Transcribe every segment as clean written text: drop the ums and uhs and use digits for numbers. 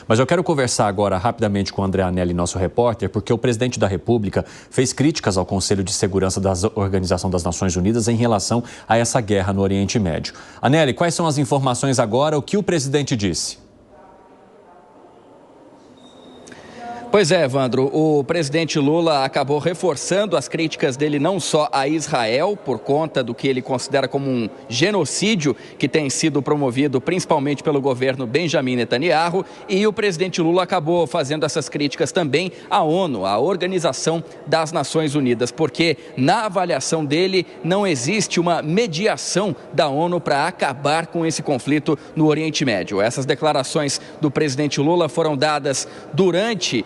Mas eu quero conversar agora rapidamente com o André Anelli, nosso repórter, porque o presidente da República fez críticas ao Conselho de Segurança da Organização das Nações Unidas em relação a essa guerra no Oriente Médio. Anelli, quais são as informações agora? O que o presidente disse? Pois é, Evandro, o presidente Lula acabou reforçando as críticas dele não só a Israel, por conta do que ele considera como um genocídio que tem sido promovido principalmente pelo governo Benjamin Netanyahu, e o presidente Lula acabou fazendo essas críticas também à ONU, à Organização das Nações Unidas, porque na avaliação dele não existe uma mediação da ONU para acabar com esse conflito no Oriente Médio. Essas declarações do presidente Lula foram dadas durante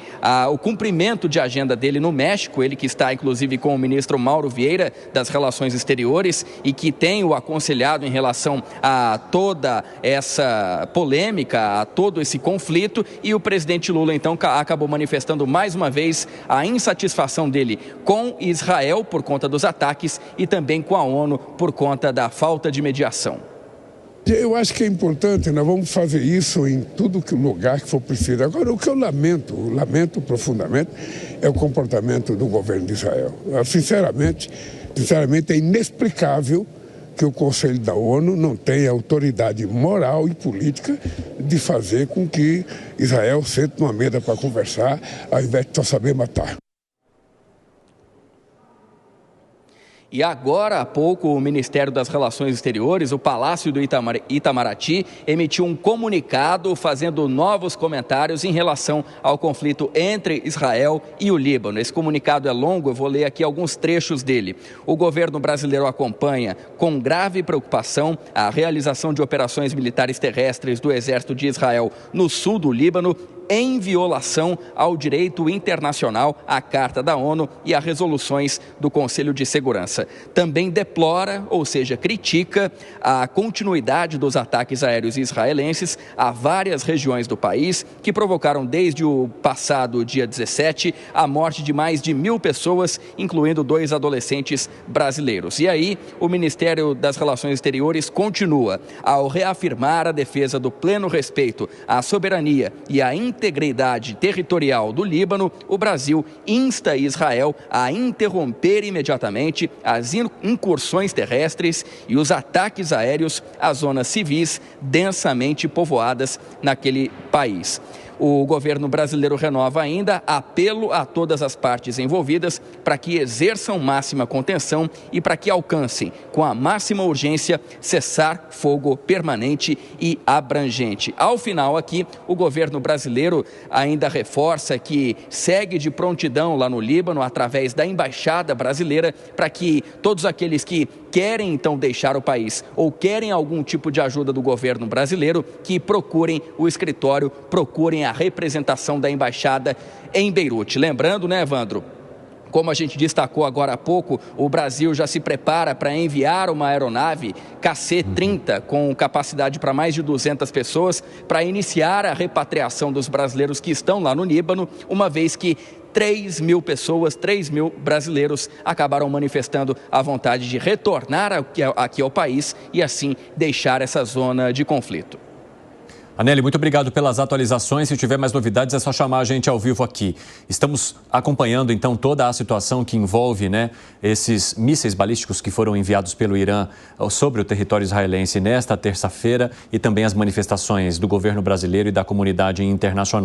o cumprimento de agenda dele no México, ele que está inclusive com o ministro Mauro Vieira das Relações Exteriores e que tem o aconselhado em relação a toda essa polêmica, a todo esse conflito, e o presidente Lula então acabou manifestando mais uma vez a insatisfação dele com Israel por conta dos ataques e também com a ONU por conta da falta de mediação. Eu acho que é importante, nós vamos fazer isso em todo lugar que for preciso. Agora, o que eu lamento profundamente, é o comportamento do governo de Israel. Sinceramente, é inexplicável que o Conselho da ONU não tenha autoridade moral e política de fazer com que Israel sente numa mesa para conversar, ao invés de só saber matar. E agora há pouco o Ministério das Relações Exteriores, o Palácio do Itamaraty, emitiu um comunicado fazendo novos comentários em relação ao conflito entre Israel e o Líbano. Esse comunicado é longo, eu vou ler aqui alguns trechos dele. O governo brasileiro acompanha com grave preocupação a realização de operações militares terrestres do Exército de Israel no sul do Líbano, em violação ao direito internacional, à Carta da ONU e a resoluções do Conselho de Segurança. Também deplora, ou seja, critica a continuidade dos ataques aéreos israelenses a várias regiões do país, que provocaram desde o passado dia 17 a morte de mais de 1.000 pessoas, incluindo 2 adolescentes brasileiros. E aí, o Ministério das Relações Exteriores continua ao reafirmar a defesa do pleno respeito à soberania e à integridade territorial do Líbano. O Brasil insta Israel a interromper imediatamente as incursões terrestres e os ataques aéreos às zonas civis densamente povoadas naquele país. O governo brasileiro renova ainda apelo a todas as partes envolvidas para que exerçam máxima contenção e para que alcancem, com a máxima urgência, cessar fogo permanente e abrangente. Ao final aqui, o governo brasileiro ainda reforça que segue de prontidão lá no Líbano, através da embaixada brasileira, para que todos aqueles que querem então deixar o país ou querem algum tipo de ajuda do governo brasileiro, que procurem o escritório, procurem a representação da embaixada em Beirute. Lembrando, né, Evandro, como a gente destacou agora há pouco, o Brasil já se prepara para enviar uma aeronave KC-30 com capacidade para mais de 200 pessoas para iniciar a repatriação dos brasileiros que estão lá no Líbano, uma vez que 3.000 pessoas, 3.000 brasileiros acabaram manifestando a vontade de retornar aqui ao país e assim deixar essa zona de conflito. Anelli, muito obrigado pelas atualizações. Se tiver mais novidades, é só chamar a gente ao vivo aqui. Estamos acompanhando, então, toda a situação que envolve, esses mísseis balísticos que foram enviados pelo Irã sobre o território israelense nesta terça-feira e também as manifestações do governo brasileiro e da comunidade internacional.